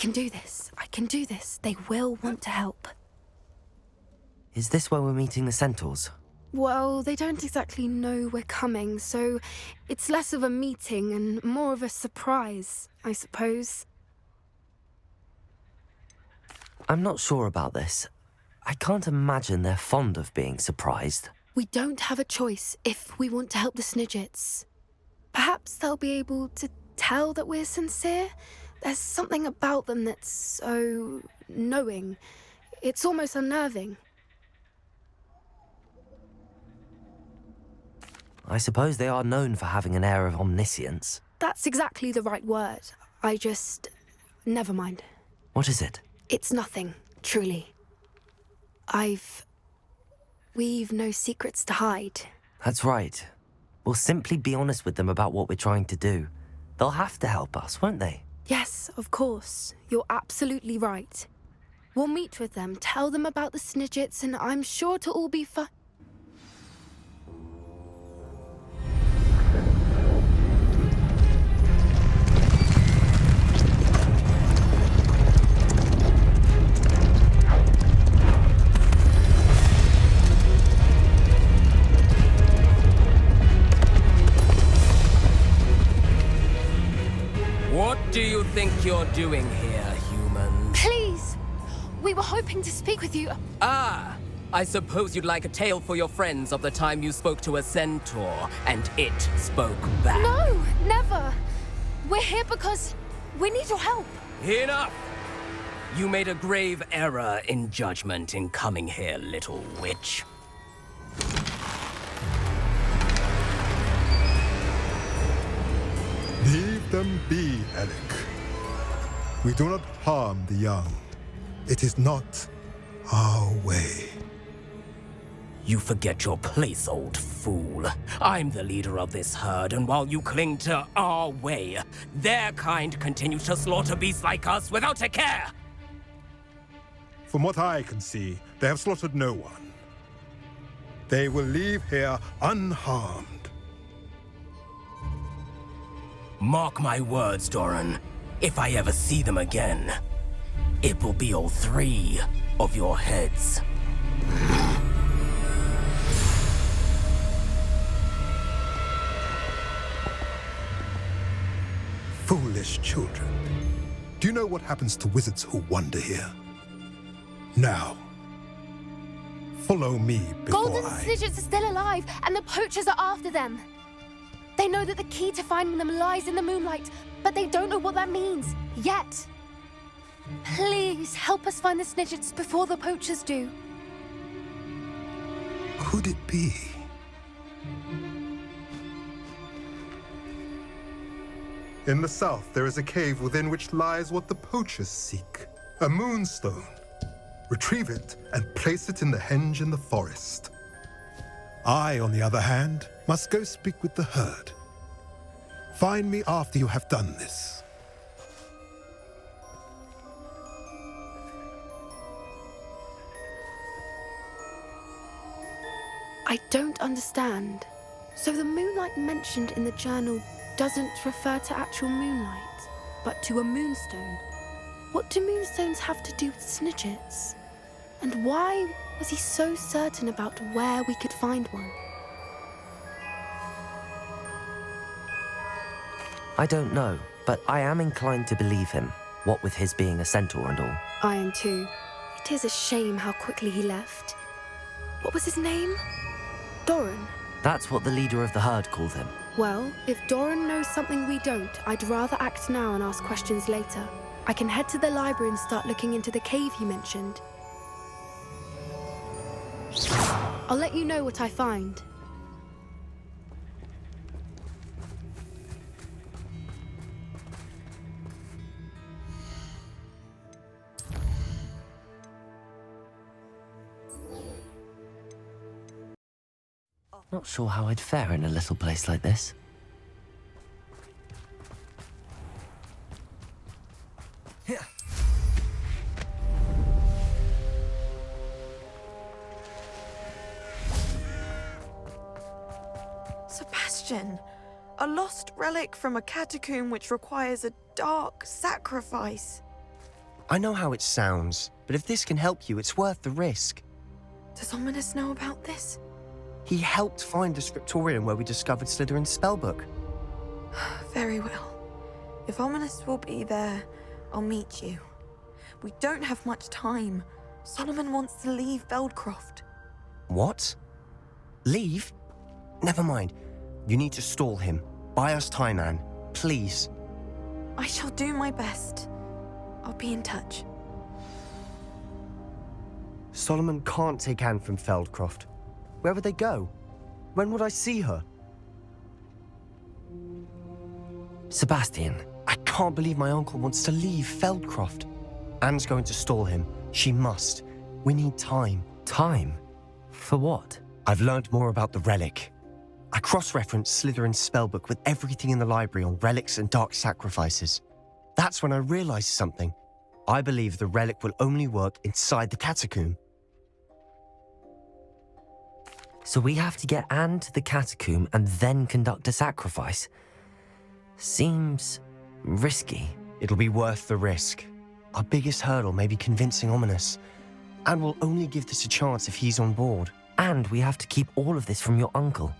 can do this. I can do this. They will want to help. Is this where we're meeting the centaurs? Well, they don't exactly know we're coming, so it's less of a meeting and more of a surprise, I suppose. I'm not sure about this. I can't imagine they're fond of being surprised. We don't have a choice if we want to help the Snidgets. Perhaps they'll be able to tell that we're sincere. There's something about them that's so knowing. It's almost unnerving. I suppose they are known for having an air of omniscience. That's exactly the right word. Never mind. What is it? It's nothing, truly. We've no secrets to hide. That's right. We'll simply be honest with them about what we're trying to do. They'll have to help us, won't they? Yes, of course. You're absolutely right. We'll meet with them, tell them about the Snidgets, and I'm sure it'll all be fine. What do you think you're doing here, humans? Please! We were hoping to speak with you. Ah! I suppose you'd like a tale for your friends of the time you spoke to a centaur, and it spoke back. No, never! We're here because we need your help. Enough! You made a grave error in judgment in coming here, little witch. Leave them be, Alec. We do not harm the young. It is not our way. You forget your place, old fool. I'm the leader of this herd, and while you cling to our way, their kind continue to slaughter beasts like us without a care! From what I can see, they have slaughtered no one. They will leave here unharmed. Mark my words, Doran. If I ever see them again, it will be all 3 of your heads. Foolish children. Do you know what happens to wizards who wander here? Now, follow me before Golden Snidgets are still alive, and the poachers are after them. They know that the key to finding them lies in the moonlight, but they don't know what that means, yet. Please, help us find the Snidgets before the poachers do. Could it be? In the south, there is a cave within which lies what the poachers seek. A moonstone. Retrieve it and place it in the henge in the forest. I, on the other hand, must go speak with the herd. Find me after you have done this. I don't understand. So the moonlight mentioned in the journal doesn't refer to actual moonlight, but to a moonstone. What do moonstones have to do with Snidgets? And why was he so certain about where we could find one? I don't know, but I am inclined to believe him, what with his being a centaur and all. I am too. It is a shame how quickly he left. What was his name? Doran? That's what the leader of the herd called him. Well, if Doran knows something we don't, I'd rather act now and ask questions later. I can head to the library and start looking into the cave you mentioned. I'll let you know what I find. Not sure how I'd fare in a little place like this. Sebastian, a lost relic from a catacomb which requires a dark sacrifice. I know how it sounds, but if this can help you, it's worth the risk. Does Ominous know about this? He helped find the scriptorium where we discovered Slytherin's spellbook. Very well. If Ominous will be there, I'll meet you. We don't have much time. Solomon wants to leave Feldcroft. What? Leave? Never mind. You need to stall him. Buy us time, Anne. Please. I shall do my best. I'll be in touch. Solomon can't take Anne from Feldcroft. Where would they go? When would I see her? Sebastian. I can't believe my uncle wants to leave Feldcroft. Anne's going to stall him. She must. We need time. Time? For what? I've learned more about the relic. I cross-referenced Slytherin's spellbook with everything in the library on relics and dark sacrifices. That's when I realized something. I believe the relic will only work inside the catacomb. So we have to get Anne to the catacomb and then conduct a sacrifice? Seems risky. It'll be worth the risk. Our biggest hurdle may be convincing Ominous. And we'll only give this a chance if he's on board. And we have to keep all of this from your uncle.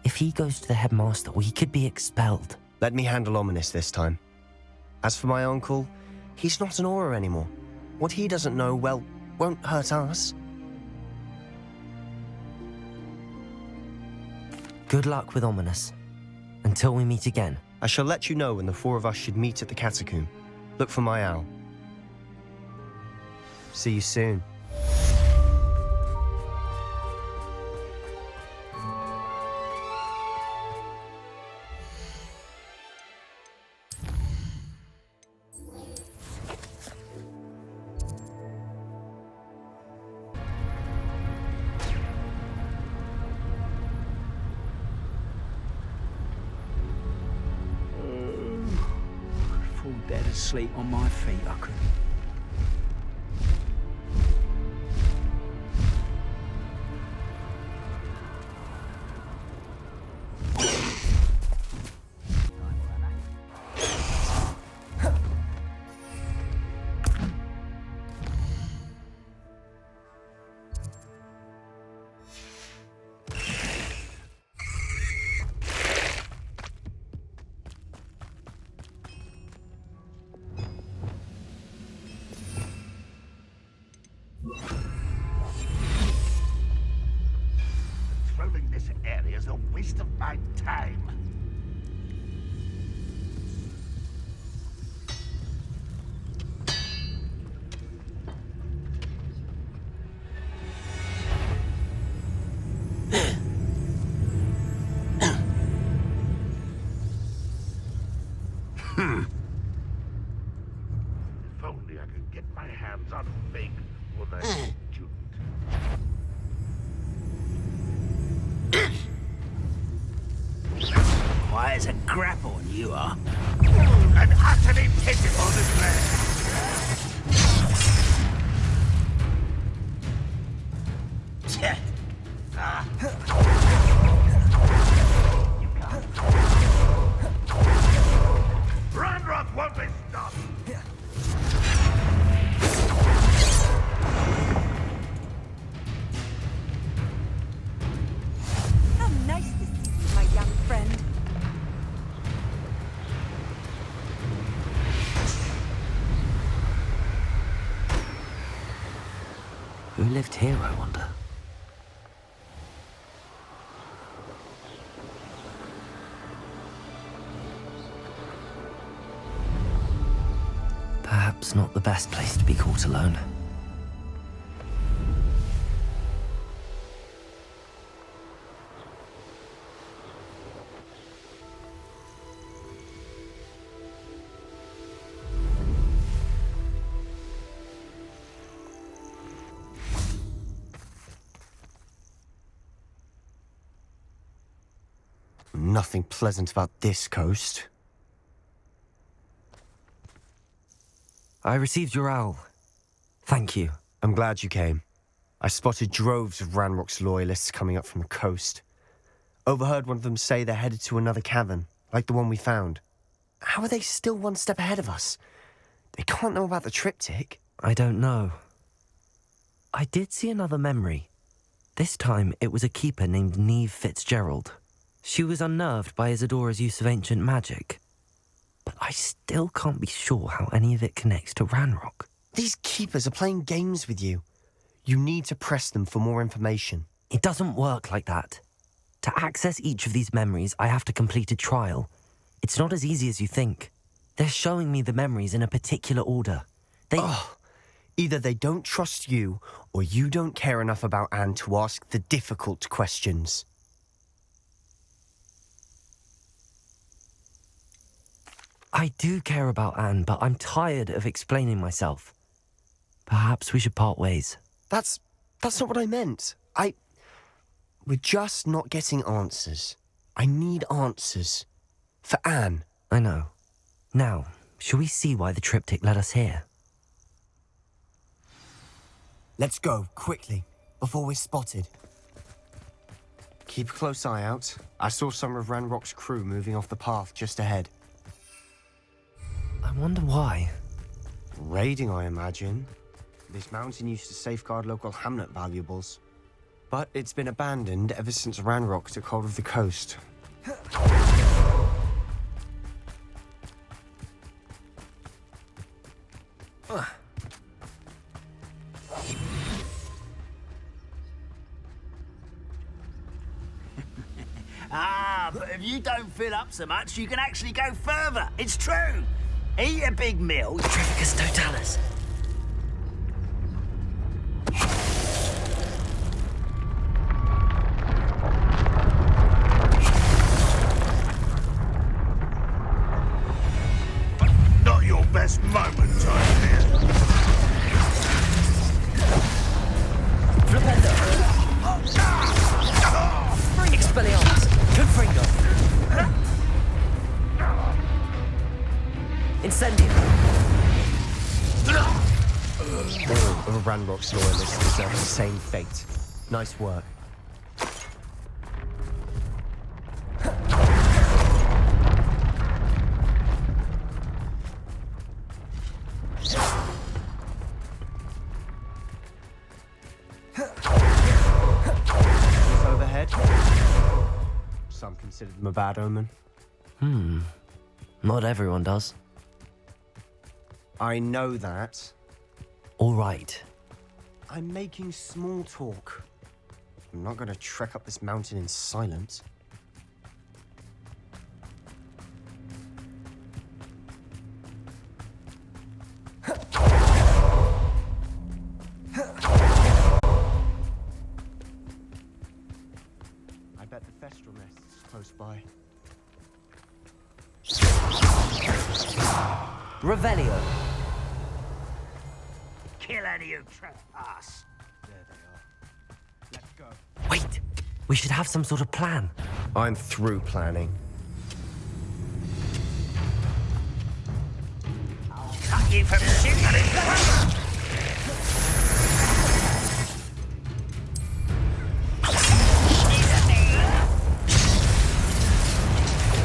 If he goes to the headmaster, we could be expelled. Let me handle Ominous this time. As for my uncle, he's not an Auror anymore. What he doesn't know, well, won't hurt us. Good luck with Ominous. Until we meet again. I shall let you know when the four of us should meet at the catacomb. Look for my owl. See you soon. Fall dead asleep on my feet, I couldn't. Patrolling this area is a waste of my time. If only I could get my hands on Fig or the student. Why, it's a grapple, you are. And utterly pitiful this land. Ranrock won't be stopped. How nice to see you, my young friend. Who lived here, I wonder? Perhaps not the best place to be caught alone. Nothing pleasant about this coast. I received your owl. Thank you. I'm glad you came. I spotted droves of Ranrock's loyalists coming up from the coast. Overheard one of them say they're headed to another cavern, like the one we found. How are they still one step ahead of us? They can't know about the triptych. I don't know. I did see another memory. This time, it was a keeper named Neve Fitzgerald. She was unnerved by Isidora's use of ancient magic. But I still can't be sure how any of it connects to Ranrock. These keepers are playing games with you. You need to press them for more information. It doesn't work like that. To access each of these memories, I have to complete a trial. It's not as easy as you think. They're showing me the memories in a particular order. Either they don't trust you, or you don't care enough about Anne to ask the difficult questions. I do care about Anne, but I'm tired of explaining myself. Perhaps we should part ways. That's not what I meant. We're just not getting answers. I need answers. For Anne. I know. Now, shall we see why the triptych led us here? Let's go, quickly, before we're spotted. Keep a close eye out. I saw some of Ranrock's crew moving off the path just ahead. I wonder why. Raiding, I imagine. This mountain used to safeguard local hamlet valuables. But it's been abandoned ever since Ranrock took hold of the coast. But if you don't fill up so much, you can actually go further. It's true. Eat a big meal. Trifficus totalis. Not your best moment, I fear. Flipendo. Expelliarmus. Confringo. Incendio. All of Ranrock's loyalists deserve the same fate. Nice work. Overhead. Some consider them a bad omen. Not everyone does. I know that. All right. I'm making small talk. I'm not going to trek up this mountain in silence. I bet the Thestral nest is close by. Revelio. Kill any who trespass. There they are. Let's go. Wait. We should have some sort of plan. I'm through planning. Cut you from shooting.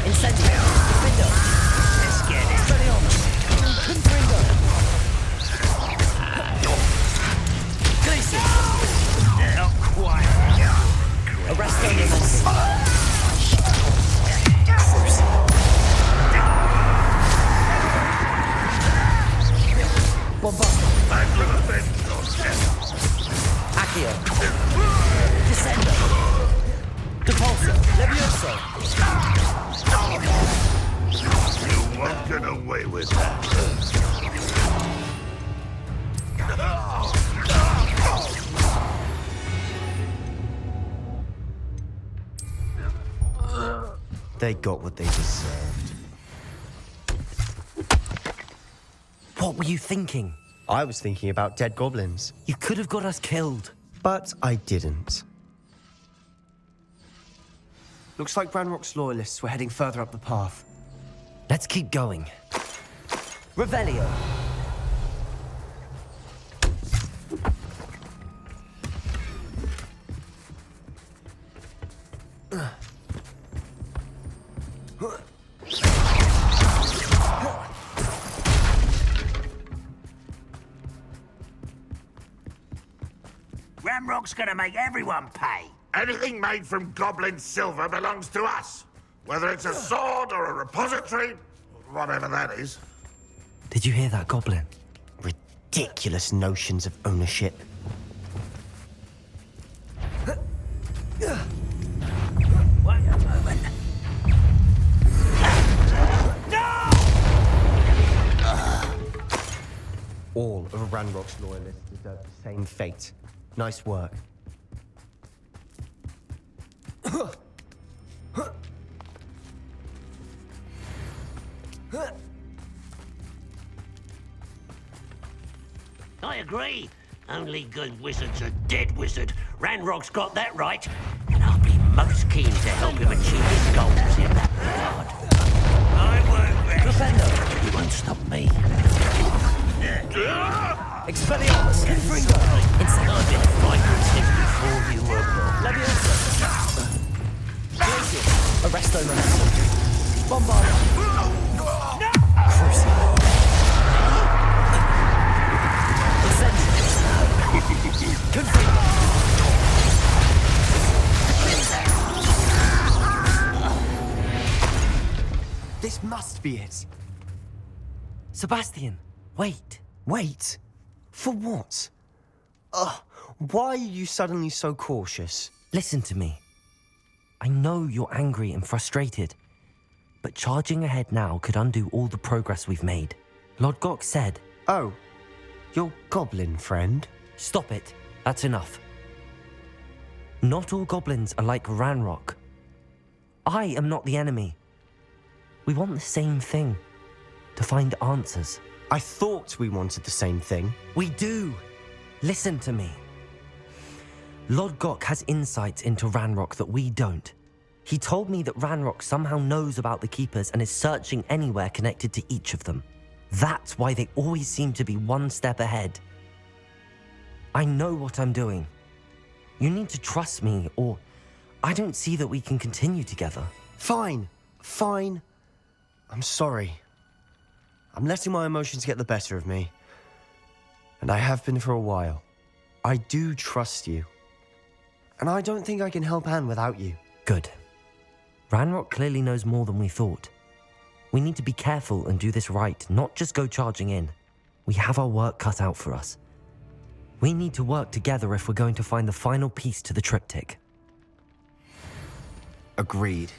Incendio. Window. Let's get it. Expelliarmus. Confringo. Glacier. Not quite. Arresto Momentum. Bombard. I'm gonna avenge your death. Accio. Descendo. Depulso. Levioso. You won't get away with that. They got what they deserved. What were you thinking? I was thinking about dead goblins, You could have got us killed. but I didn't. Looks like Ranrock's loyalists were heading further up the path. Let's keep going. Revelio. Ranrock's gonna make everyone pay. Anything made from goblin silver belongs to us. Whether it's a sword or a repository, whatever that is. Did you hear that, Goblin? Ridiculous notions of ownership. Wait a moment. No! All of Ranrock's loyalists deserve the same fate. Nice work. I agree. Only good wizard's a dead wizard. Ranrock's got that right. And I'll be most keen to help him achieve his goals in that regard. I won't rest. Defender! He won't stop me. Expelliarmus! Confringo! I've been fighting since before you were born. Leviosa! Glacius! Arresto Momentum! Bombarda! Crucible! Incendiary! Confringo! This must be it. Sebastian, wait. Wait. For what? Why are you suddenly so cautious? Listen to me. I know you're angry and frustrated, but charging ahead now could undo all the progress we've made. Lodgok said... Oh, your goblin friend? Stop it. That's enough. Not all goblins are like Ranrock. I am not the enemy. We want the same thing. To find answers. I thought we wanted the same thing. We do. Listen to me. Lodgok has insights into Ranrock that we don't. He told me that Ranrock somehow knows about the Keepers and is searching anywhere connected to each of them. That's why they always seem to be one step ahead. I know what I'm doing. You need to trust me, or I don't see that we can continue together. Fine. I'm sorry. I'm letting my emotions get the better of me. And I have been for a while. I do trust you. And I don't think I can help Anne without you. Good. Ranrock clearly knows more than we thought. We need to be careful and do this right, not just go charging in. We have our work cut out for us. We need to work together if we're going to find the final piece to the triptych. Agreed.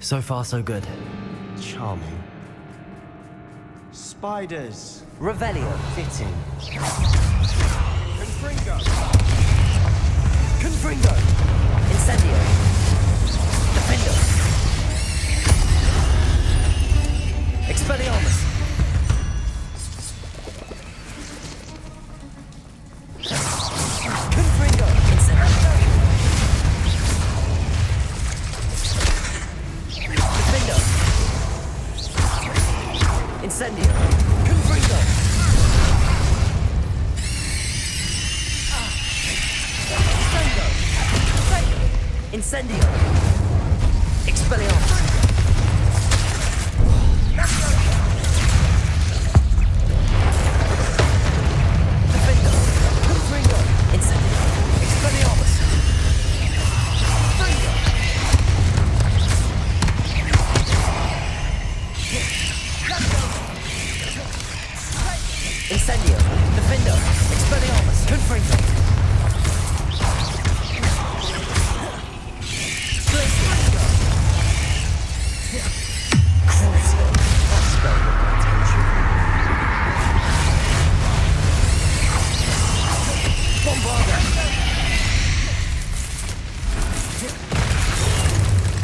So far, so good. Charming. Spiders. Revelio. Fitting. Confringo! Confringo! Incendio. Defender. Expelliarmus. Confringo! Incendio. Defender. Incendio. Confringo! Incendio. Expelliarmus. Defender. Confringo! Incendio. Expelliarmus! Confringo! Incendio. Defender. Expelliarmus! Confringo!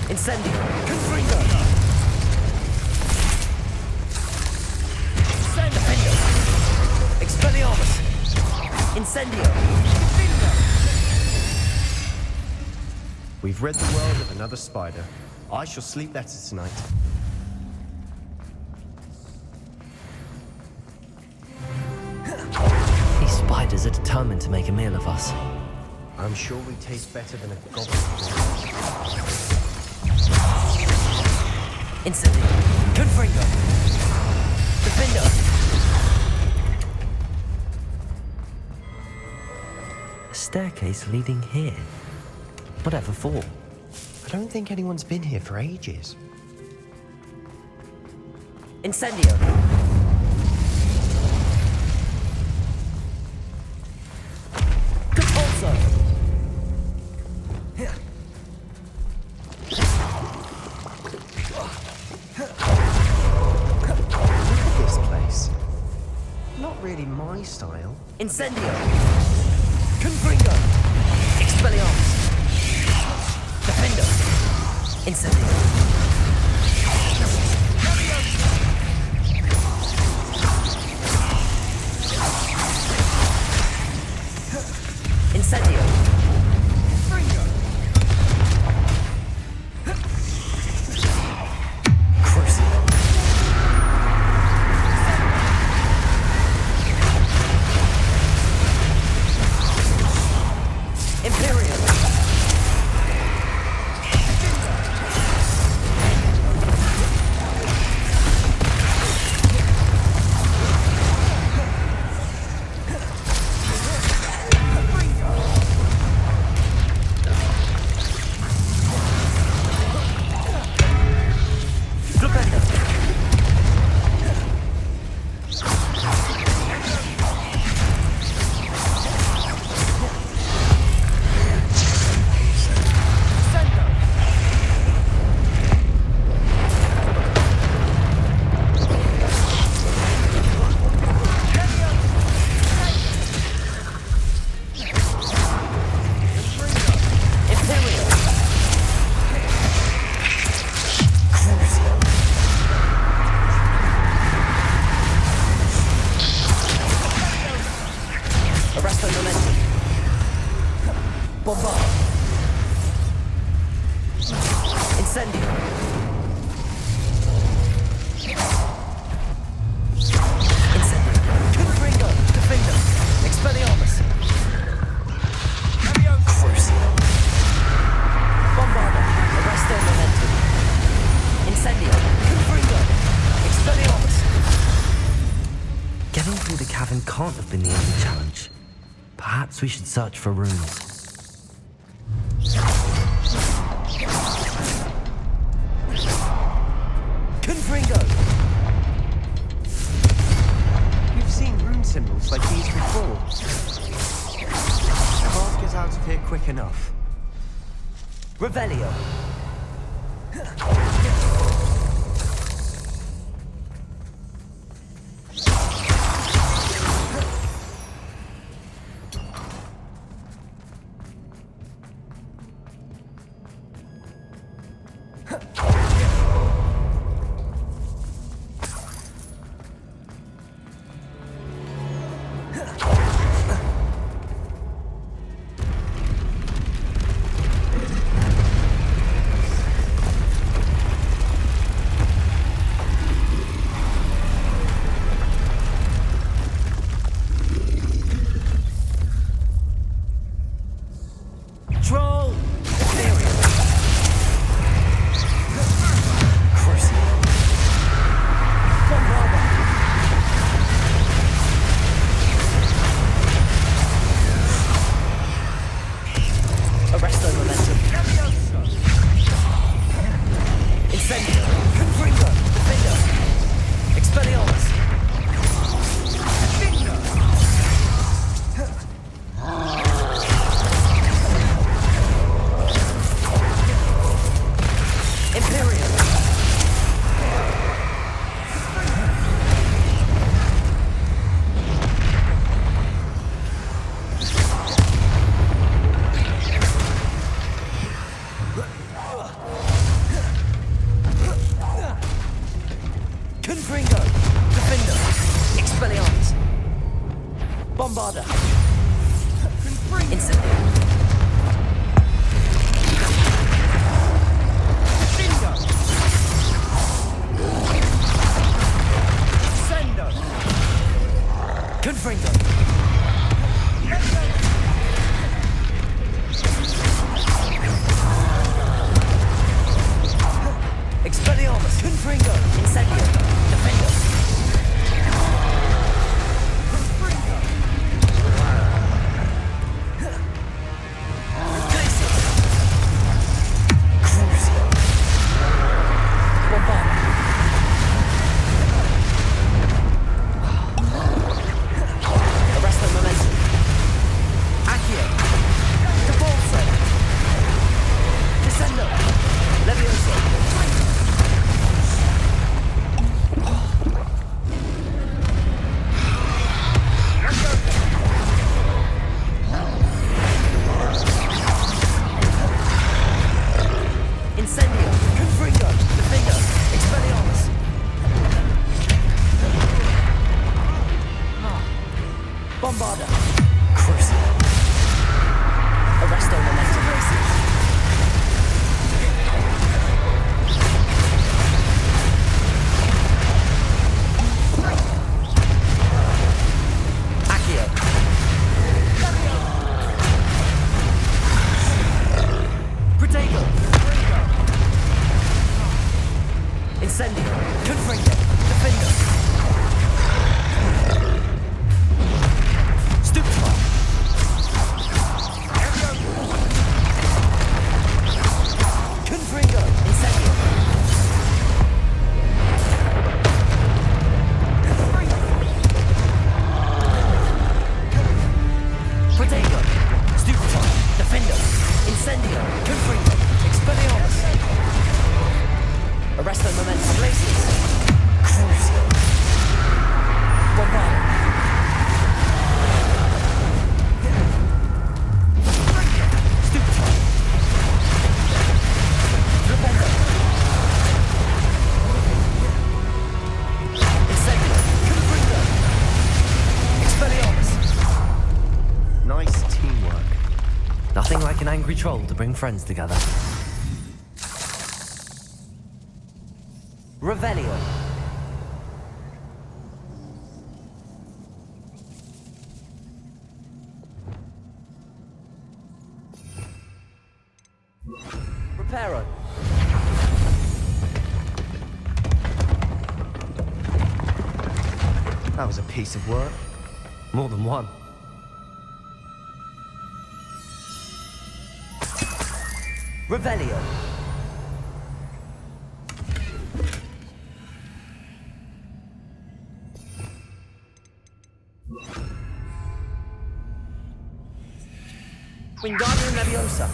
Incendio. Confringo! Defender. Expelliarmus! Incendio. We've rid the world of another spider. I shall sleep better tonight. These outsiders are determined to make a meal of us. I'm sure we taste better than a goblin. Instantly. Confringo. Defender. A staircase leading here. Whatever for? I don't think anyone's been here for ages. Incendio. Compulso. This place. Not really my style. Incendio. Confringo. Expelliarmus. Defender. Incendio. Incendio. Crucible. Imperial. Can't have been the only challenge. Perhaps we should search for runes. Confringo! We've seen rune symbols like these before. Can't get out of here quick enough. Revelio. Bombarda. Instantly. Bingo. Sendo. Confringo. Incendio. Confringo. Defender. Stupefy. Confringo. Incendio. Protego. Stupefy. Defender. Incendio. Confringo. Expelliarmus. Arresto momentum places. Crucio. Bombard. Stupefy. Repender. Incendio. Confringo. Expelliarmus. Nice teamwork. Nothing like an angry troll to bring friends together. Revelio. Reparo. That was a piece of work. More than one. Revelio. Wingardium Leviosa.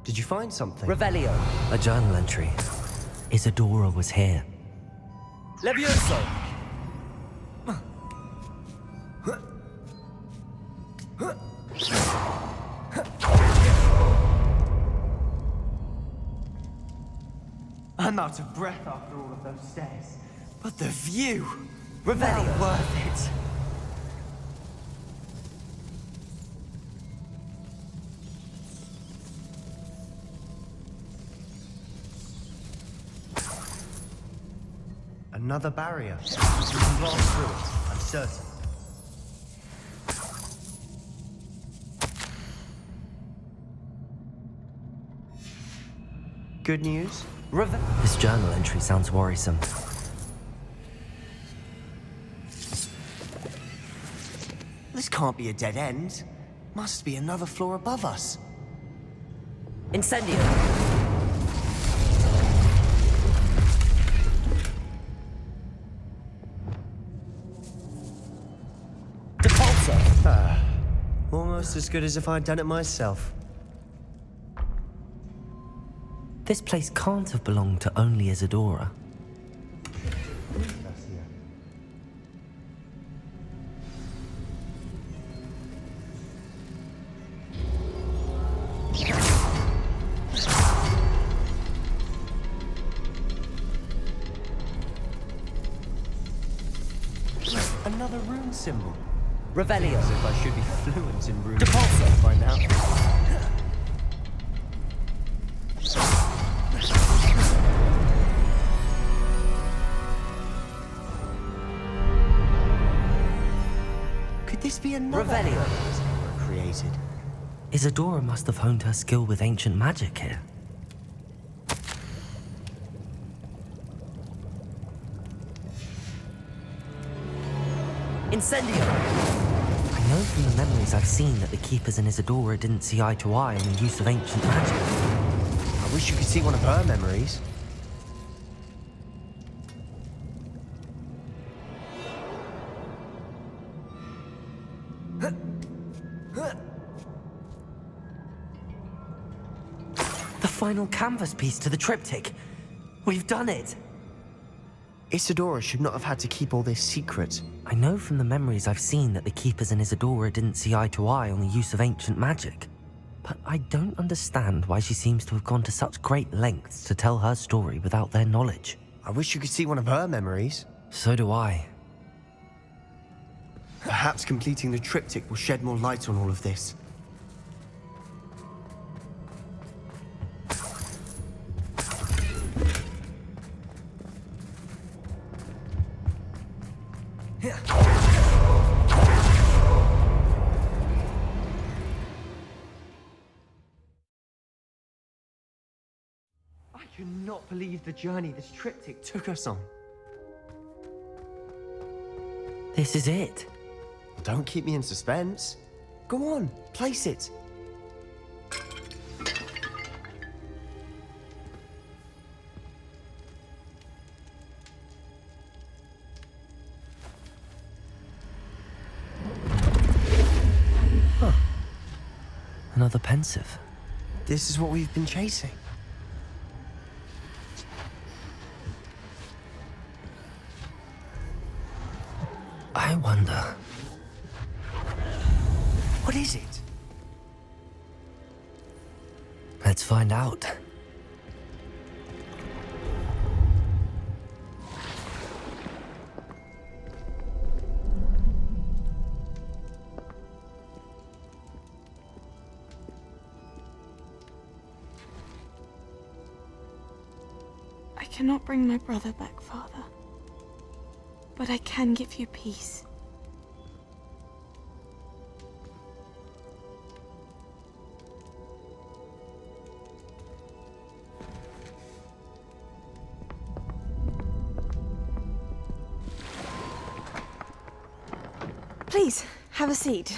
Did you find something? Revelio. A journal entry. Isidora was here. Levioso. I'm out of breath after all of those stairs. But the view! Revelio. Well worth it. Another barrier. We can blast through it, I'm certain. Good news? This journal entry sounds worrisome. This can't be a dead end. Must be another floor above us. Incendio. Depulsar. Almost as good as if I'd done it myself. This place can't have belonged to only Isidora. Another rune symbol. Revelio. As if I should be fluent in runes Depulsar. by now. Could this be another Revelio. Isidora created? Isidora must have honed her skill with ancient magic here. Incendio! I know from the memories I've seen that the Keepers and Isidora didn't see eye to eye on the use of ancient magic. I wish you could see one of her memories. The final canvas piece to the triptych. We've done it! Isidora should not have had to keep all this secret. I know from the memories I've seen that the Keepers and Isidora didn't see eye to eye on the use of ancient magic. But I don't understand why she seems to have gone to such great lengths to tell her story without their knowledge. I wish you could see one of her memories. So do I. Perhaps completing the triptych will shed more light on all of this. cannot believe the journey this triptych took us on. This is it. Don't keep me in suspense. Go on, place it. Huh. Another pensive. This is what we've been chasing. I wonder. What is it? Let's find out. I cannot bring my brother back, Father. But I can give you peace. Please, have a seat.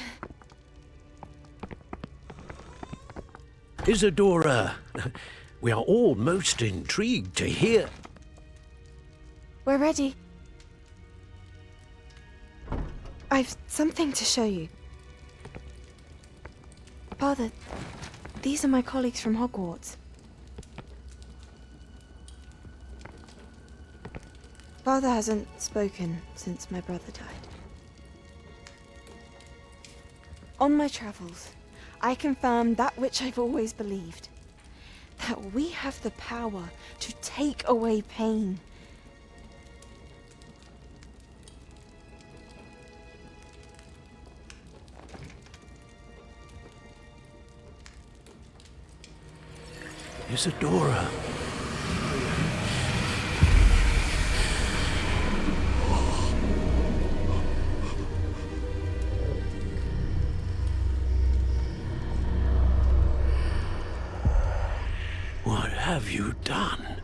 Isidora, we are all most intrigued to hear. We're ready. I've something to show you. Father, these are my colleagues from Hogwarts. Father hasn't spoken since my brother died. On my travels, I confirmed that which I've always believed. That we have the power to take away pain. Isidora. What have you done?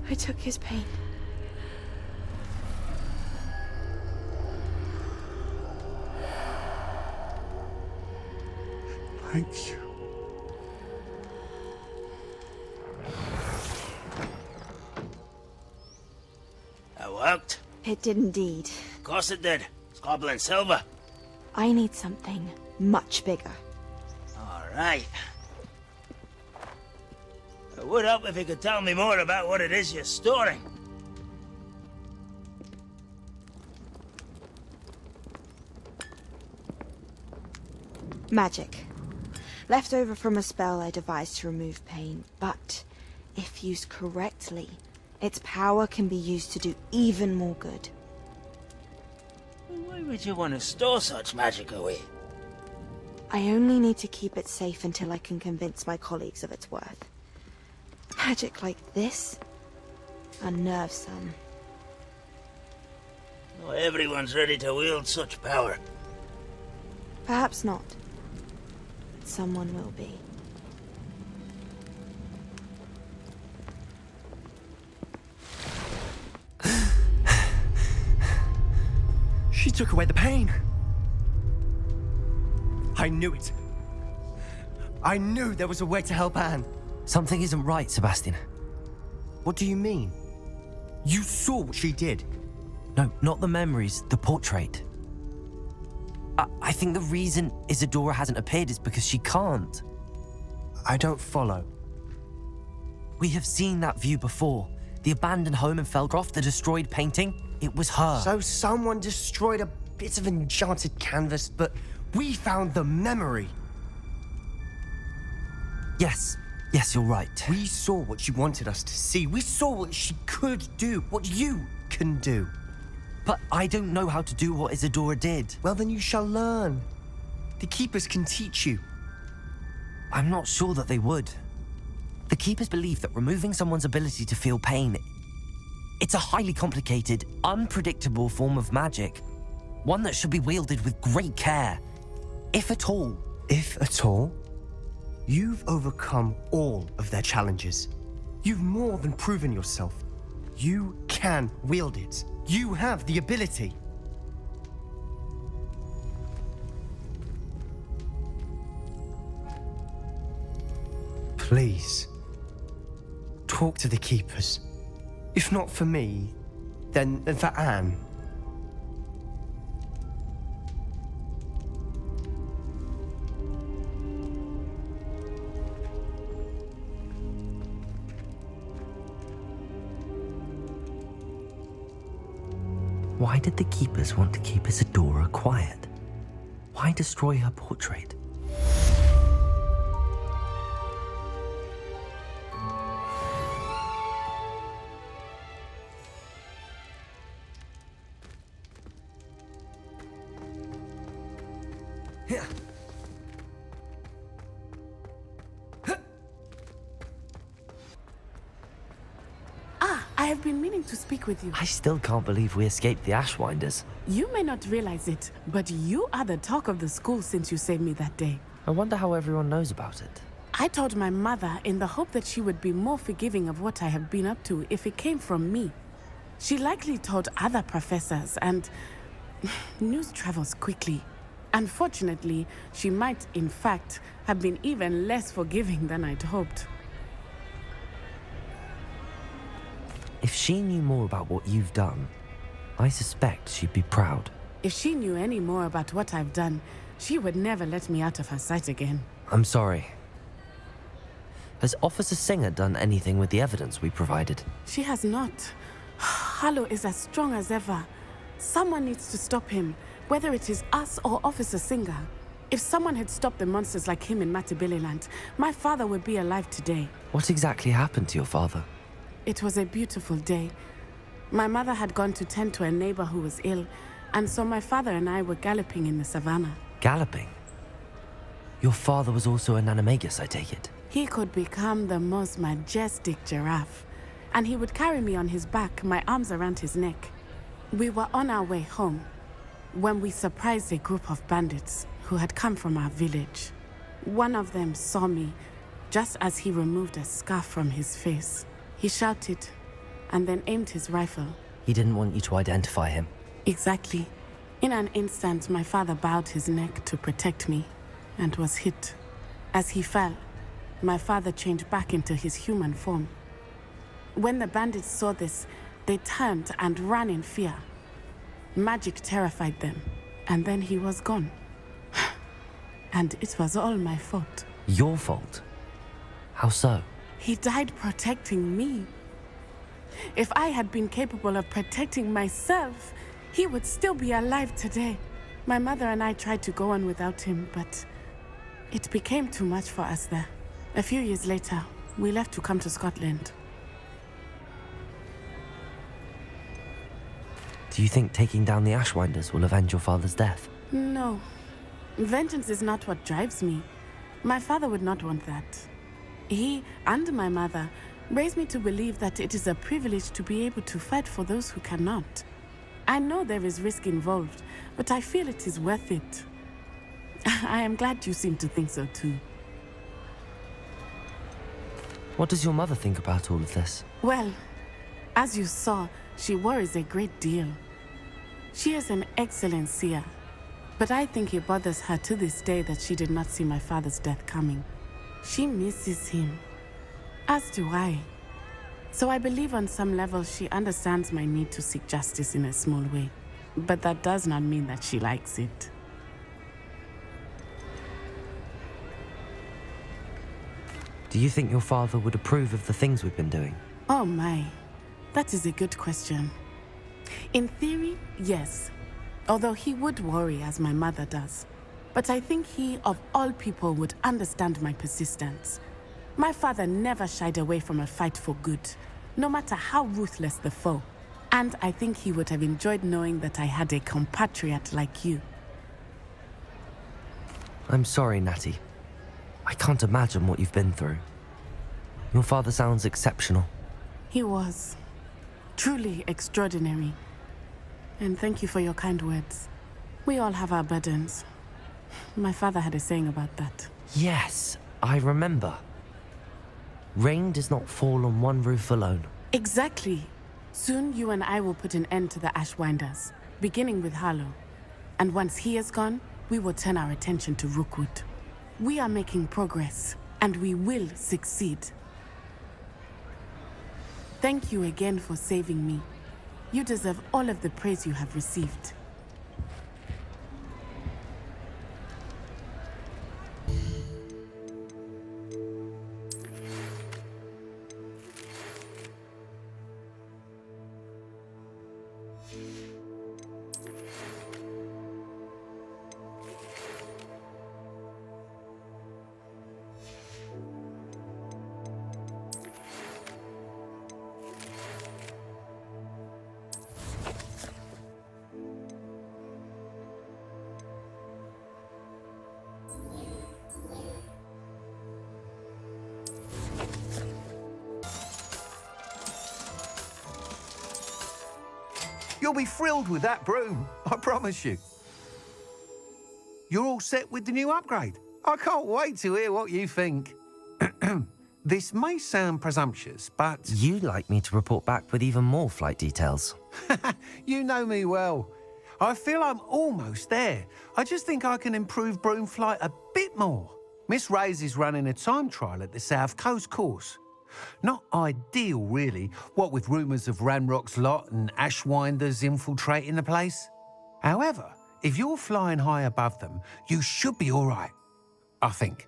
I took his pain. Thank you. That worked? It did indeed. Of course it did. It's goblin silver. I need something much bigger. All right. It would help if you could tell me more about what it is you're storing. Magic. Left over from a spell I devised to remove pain, but if used correctly, its power can be used to do even more good. Why would you want to store such magic away? I only need to keep it safe until I can convince my colleagues of its worth. Magic like this unnerves some. Not everyone's ready to wield such power. Perhaps not. But someone will be. She took away the pain. I knew it. I knew there was a way to help Anne. Something isn't right, Sebastian. What do you mean? You saw what she did. No, not the memories, the portrait. I think the reason Isidora hasn't appeared is because she can't. I don't follow. We have seen that view before. The abandoned home in Feldcroft, the destroyed painting, it was her. So someone destroyed a bit of enchanted canvas, but we found the memory. Yes, you're right. We saw what she wanted us to see. We saw what she could do, what you can do. But I don't know how to do what Isidora did. Well, then you shall learn. The Keepers can teach you. I'm not sure that they would. The Keepers believe that removing someone's ability to feel pain, it's a highly complicated, unpredictable form of magic. One that should be wielded with great care, if at all. If at all? You've overcome all of their challenges. You've more than proven yourself. You can wield it. You have the ability. Please, talk to the keepers. If not for me, then for Anne. Why did the keepers want to keep Isidora quiet? Why destroy her portrait? I have been meaning to speak with you. I still can't believe we escaped the Ashwinders. You may not realize it, but you are the talk of the school since you saved me that day. I wonder how everyone knows about it. I told my mother in the hope that she would be more forgiving of what I have been up to if it came from me. She likely told other professors, and news travels quickly. Unfortunately, she might, in fact, have been even less forgiving than I'd hoped. If she knew more about what you've done, I suspect she'd be proud. If she knew any more about what I've done, she would never let me out of her sight again. I'm sorry. Has Officer Singer done anything with the evidence we provided? She has not. Harlow is as strong as ever. Someone needs to stop him, whether it is us or Officer Singer. If someone had stopped the monsters like him in Matabeleland, my father would be alive today. What exactly happened to your father? It was a beautiful day. My mother had gone to tend to a neighbor who was ill, and so my father and I were galloping in the savannah. Galloping? Your father was also an animagus, I take it? He could become the most majestic giraffe, and he would carry me on his back, my arms around his neck. We were on our way home when we surprised a group of bandits who had come from our village. One of them saw me just as he removed a scarf from his face. He shouted and then aimed his rifle. He didn't want you to identify him. Exactly. In an instant, my father bowed his neck to protect me and was hit. As he fell, my father changed back into his human form. When the bandits saw this, they turned and ran in fear. Magic terrified them, and then he was gone. And it was all my fault. Your fault? How so? He died protecting me. If I had been capable of protecting myself, he would still be alive today. My mother and I tried to go on without him, but it became too much for us there. A few years later, we left to come to Scotland. Do you think taking down the Ashwinders will avenge your father's death? No. Vengeance is not what drives me. My father would not want that. He and my mother raised me to believe that it is a privilege to be able to fight for those who cannot. I know there is risk involved, but I feel it is worth it. I am glad you seem to think so too. What does your mother think about all of this? Well, as you saw, she worries a great deal. She is an excellent seer, but I think it bothers her to this day that she did not see my father's death coming. She misses him, as do I. So I believe on some level she understands my need to seek justice in a small way. But that does not mean that she likes it. Do you think your father would approve of the things we've been doing? Oh my, that is a good question. In theory, yes. Although he would worry as my mother does. But I think he, of all people, would understand my persistence. My father never shied away from a fight for good, no matter how ruthless the foe. And I think he would have enjoyed knowing that I had a compatriot like you. I'm sorry, Natty. I can't imagine what you've been through. Your father sounds exceptional. He was. Truly extraordinary. And thank you for your kind words. We all have our burdens. My father had a saying about that. Yes, I remember. Rain does not fall on one roof alone. Exactly. Soon you and I will put an end to the Ashwinders, beginning with Harlow. And once he is gone, we will turn our attention to Rookwood. We are making progress, and we will succeed. Thank you again for saving me. You deserve all of the praise you have received. You'll be thrilled with that broom, I promise you. You're all set with the new upgrade. I can't wait to hear what you think. This may sound presumptuous, but... You'd like me to report back with even more flight details. You know me well. I feel I'm almost there. I just think I can improve broom flight a bit more. Miss Ray's is running a time trial at the South Coast course. Not ideal, really, what with rumours of Ranrock's lot and Ashwinders infiltrating the place. However, if you're flying high above them, you should be all right, I think.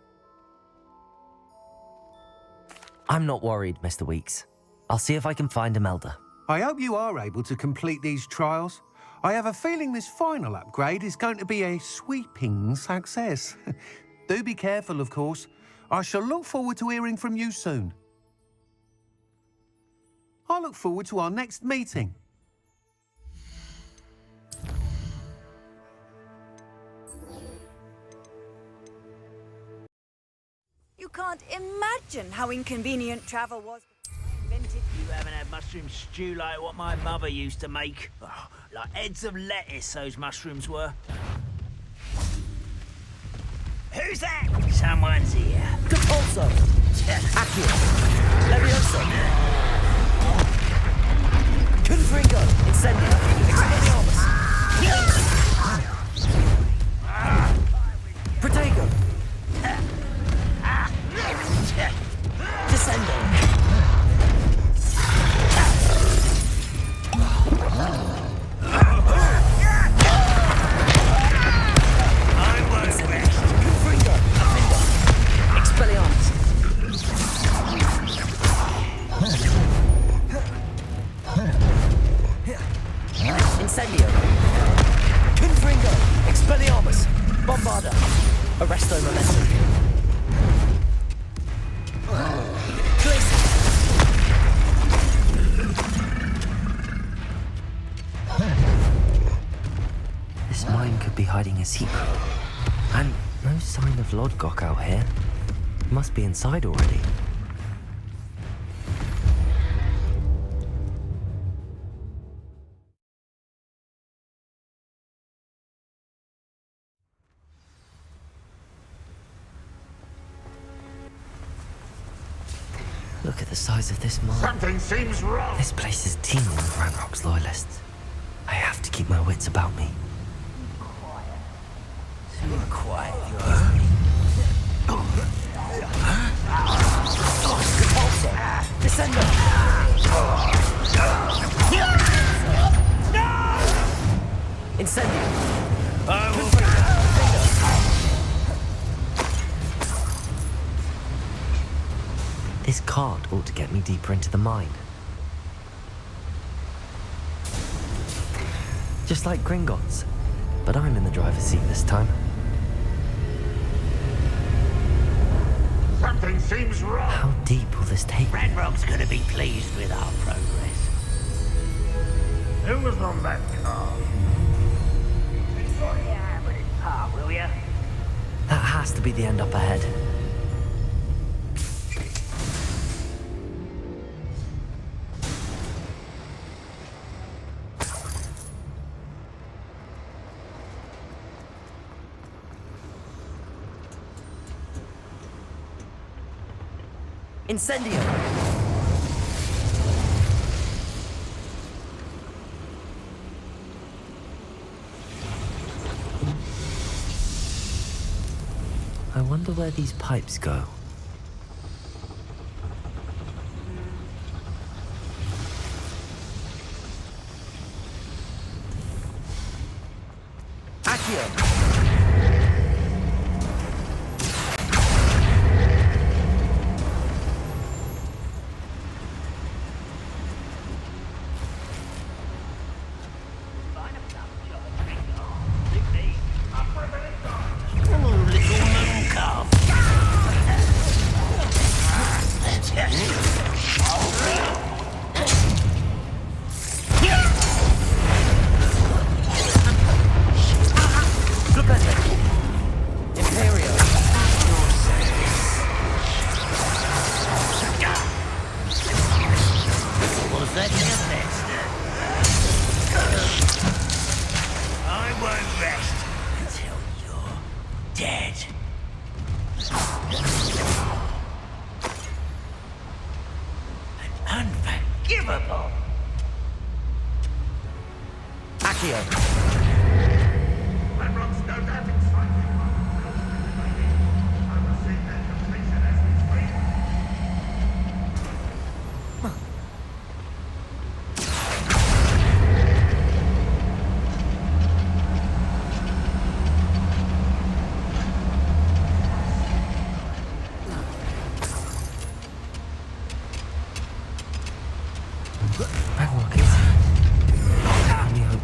I'm not worried, Mr. Weeks. I'll see if I can find Imelda. I hope you are able to complete these trials. I have a feeling this final upgrade is going to be a sweeping success. Do be careful, of course. I shall look forward to hearing from you soon. I look forward to our next meeting. You can't imagine how inconvenient travel was invented. You haven't had mushroom stew like what my mother used to make. Oh, like heads of lettuce, those mushrooms were. Who's that? Someone's here. Compulso! Accio! Levioso! Confringo! Incendio! Expelliarmus! Protego! Descendo! I won't rest. Confringo! Expelliarmus! Incendio! Confringo! Expelliarmus! Bombarda! Arresto Momentum! Glacier! This mine could be hiding a secret. And no sign of Lodgok out here. Must be inside already. Look at the size of this mine. Something seems wrong. This place is teeming with Ranrock's loyalists. I have to keep my wits about me. Too quiet, Compulso! Descendo! Incendio! I will... This cart ought to get me deeper into the mine. Just like Gringotts, but I'm in the driver's seat this time. Something seems wrong. How deep will this take me? Ranrock's gonna be pleased with our progress. Who was on that car? Yeah, but it's part, will ya? That has to be the end up ahead. Incendio! I wonder where these pipes go. Accio!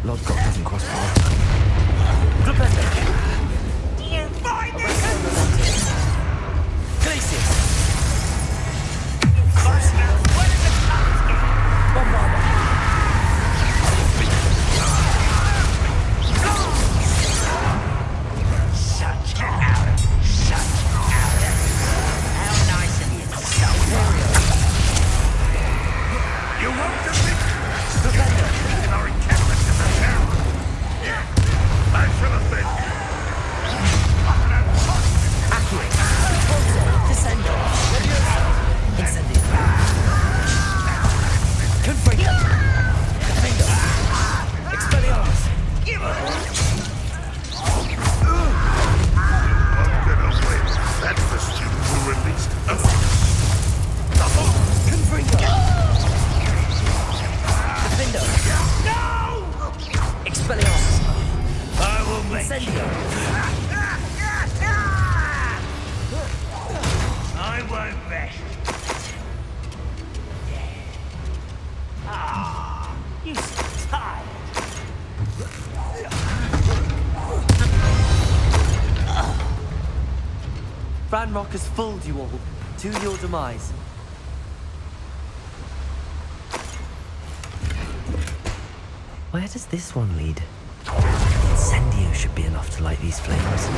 Lodgok doesn't cross paths. You find this! Glacius! Ranrock has fooled you all, to your demise. Where does this one lead? Incendio should be enough to light these flames.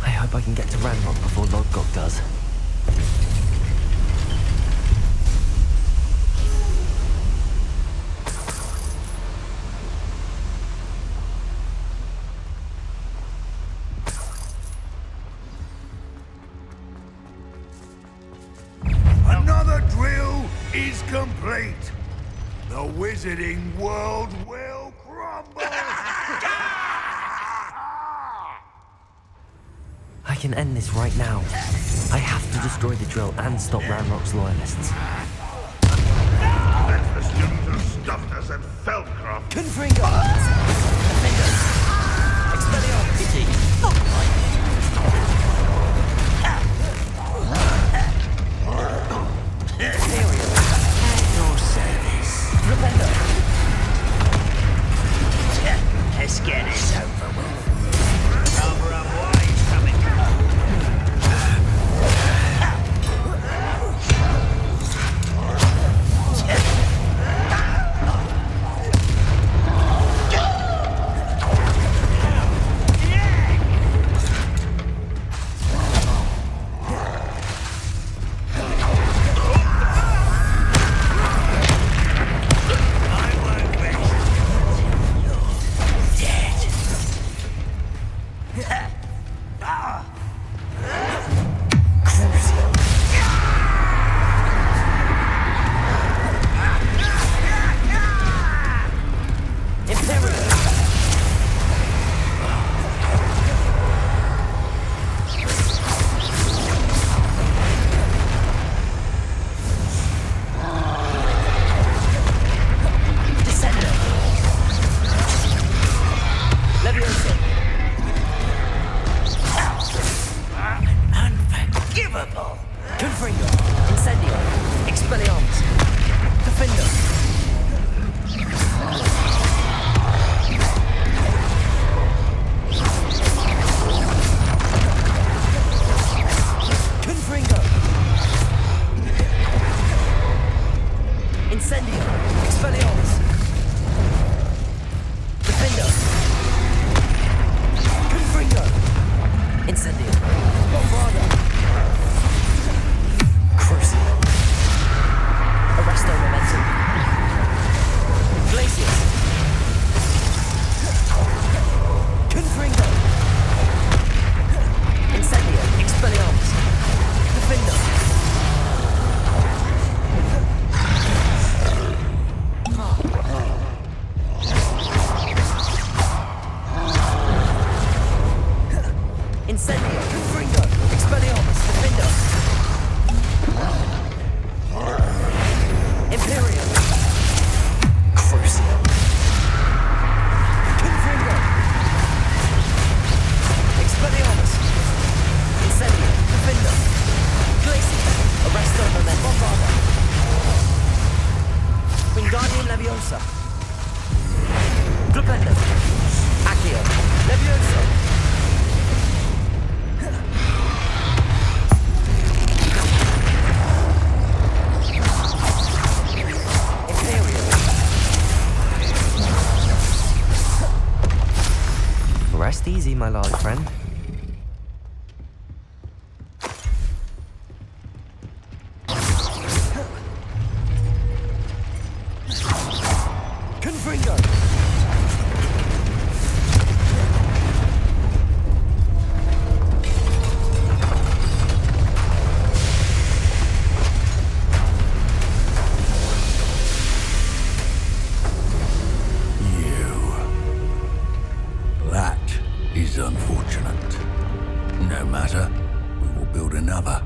I hope I can get to Ranrock before Lodgok does. Another drill is complete. The wizarding world will crumble. I can end this right now. I have to destroy the drill and stop Ranrock's loyalists. That's the student who stuffed us at Feldcroft. Confringo! Let's get this over with. Rather unwise coming. Defender! Confringo! Incendio! Expelliarmus! Defender! Confringo! Incendio! Bombarda! Crucible! Arresto momentum! Glacius! Confringo! Incendio! Expelliarmus! Defender! Incendio! Confringo! Expelliarmus! Defender! Imperial! Crucible! Confringo! Expelliarmus! Incendio! Defender! Glacius! Arresto Momentum! Bombarda! Wingardium Leviosa! Glupendo! Accio! Leviosa! Rest easy, my large friend. Confringo! That is unfortunate. No matter, we will build another.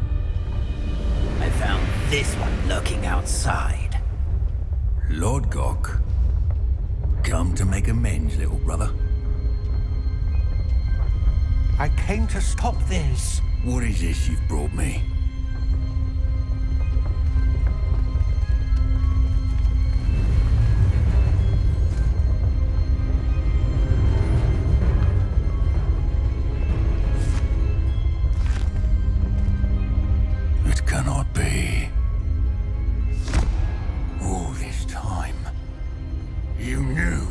I found this one lurking outside. Lodgok, come to make amends, little brother. I came to stop this. What is this you've brought me? It cannot be. All this time, you knew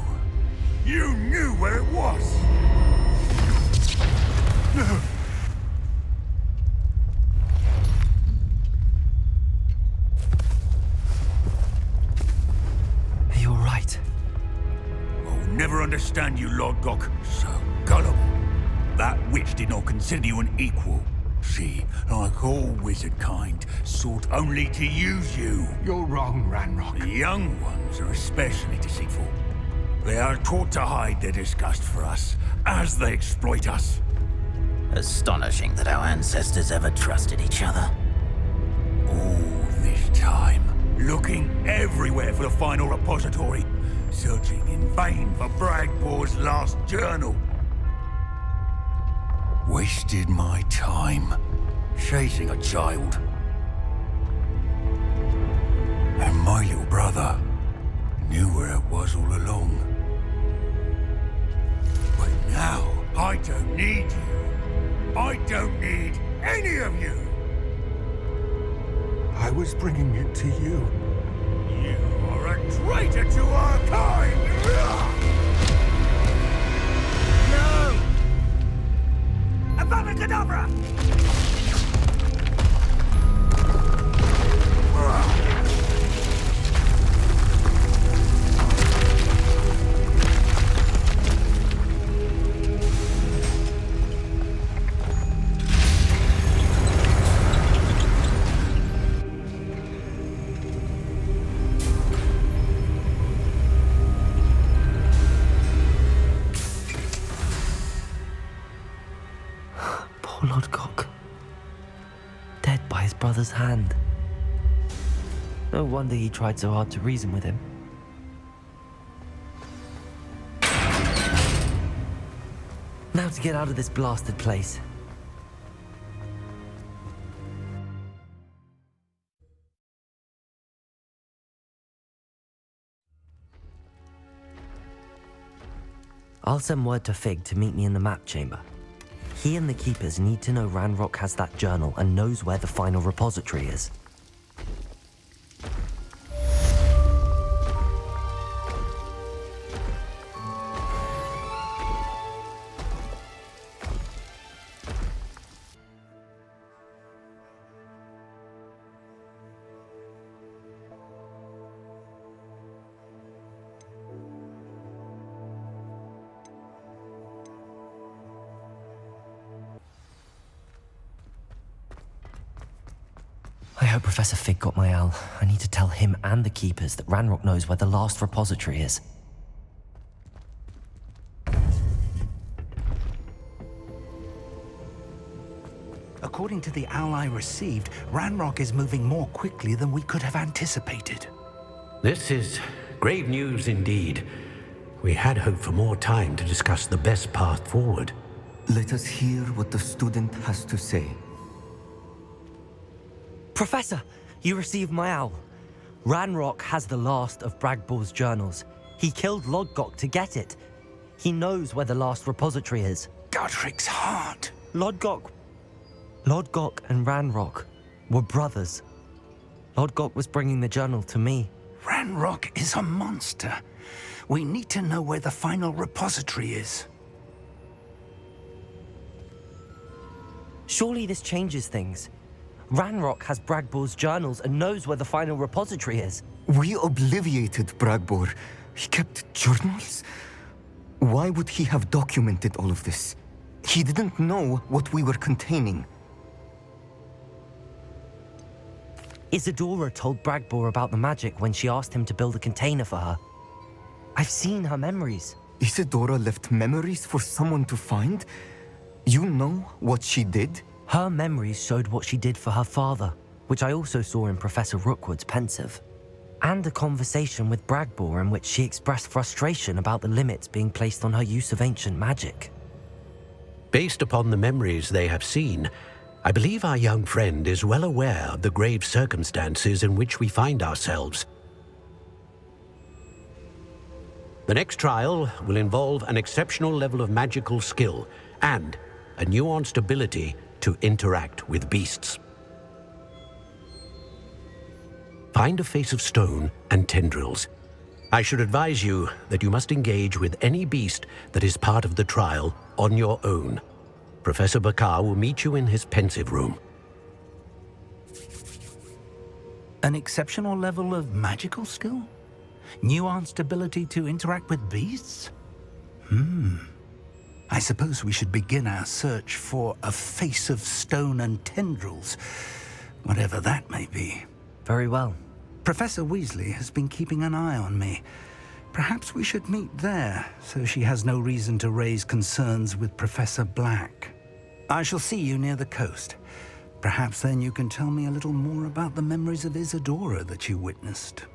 where it was. No. You're right. I'll never understand you, Lodgok. So gullible. That witch did not consider you an equal. She, like all wizard kind, sought only to use you. You're wrong, Ranrock. The young ones are especially deceitful. They are taught to hide their disgust for us, as they exploit us. Astonishing that our ancestors ever trusted each other. All this time, looking everywhere for the final repository, searching in vain for Bragbor's last journal. Wasted my time chasing a child. And my little brother knew where it was all along. But now, I don't need you. I don't need any of you. I was bringing it to you. You are a traitor to our kind! No! Avada Kedavra! Poor Lodgok. Dead by his brother's hand. No wonder he tried so hard to reason with him. Now to get out of this blasted place. I'll send word to Fig to meet me in the map chamber. He and the Keepers need to know Ranrock has that journal and knows where the final repository is. I hope Professor Fig got my owl. I need to tell him and the Keepers that Ranrock knows where the last repository is. According to the owl I received, Ranrock is moving more quickly than we could have anticipated. This is grave news indeed. We had hoped for more time to discuss the best path forward. Let us hear what the student has to say. Professor, you received my owl. Ranrock has the last of Bragbor's journals. He killed Lodgok to get it. He knows where the last repository is. Godric's heart. Lodgok and Ranrock were brothers. Lodgok was bringing the journal to me. Ranrock is a monster. We need to know where the final repository is. Surely this changes things. Ranrock has Bragbor's journals and knows where the final repository is. We obliviated Bragbor. He kept journals? Why would he have documented all of this? He didn't know what we were containing. Isidora told Bragbor about the magic when she asked him to build a container for her. I've seen her memories. Isidora left memories for someone to find? You know what she did? Her memories showed what she did for her father, which I also saw in Professor Rookwood's pensive. And a conversation with Bragbor in which she expressed frustration about the limits being placed on her use of ancient magic. Based upon the memories they have seen, I believe our young friend is well aware of the grave circumstances in which we find ourselves. The next trial will involve an exceptional level of magical skill and a nuanced ability to interact with beasts. Find a face of stone and tendrils. I should advise you that you must engage with any beast that is part of the trial on your own. Professor Bakar will meet you in his pensive room. An exceptional level of magical skill? Nuanced ability to interact with beasts? I suppose we should begin our search for a face of stone and tendrils, whatever that may be. Very well. Professor Weasley has been keeping an eye on me. Perhaps we should meet there, so she has no reason to raise concerns with Professor Black. I shall see you near the coast. Perhaps then you can tell me a little more about the memories of Isidora that you witnessed.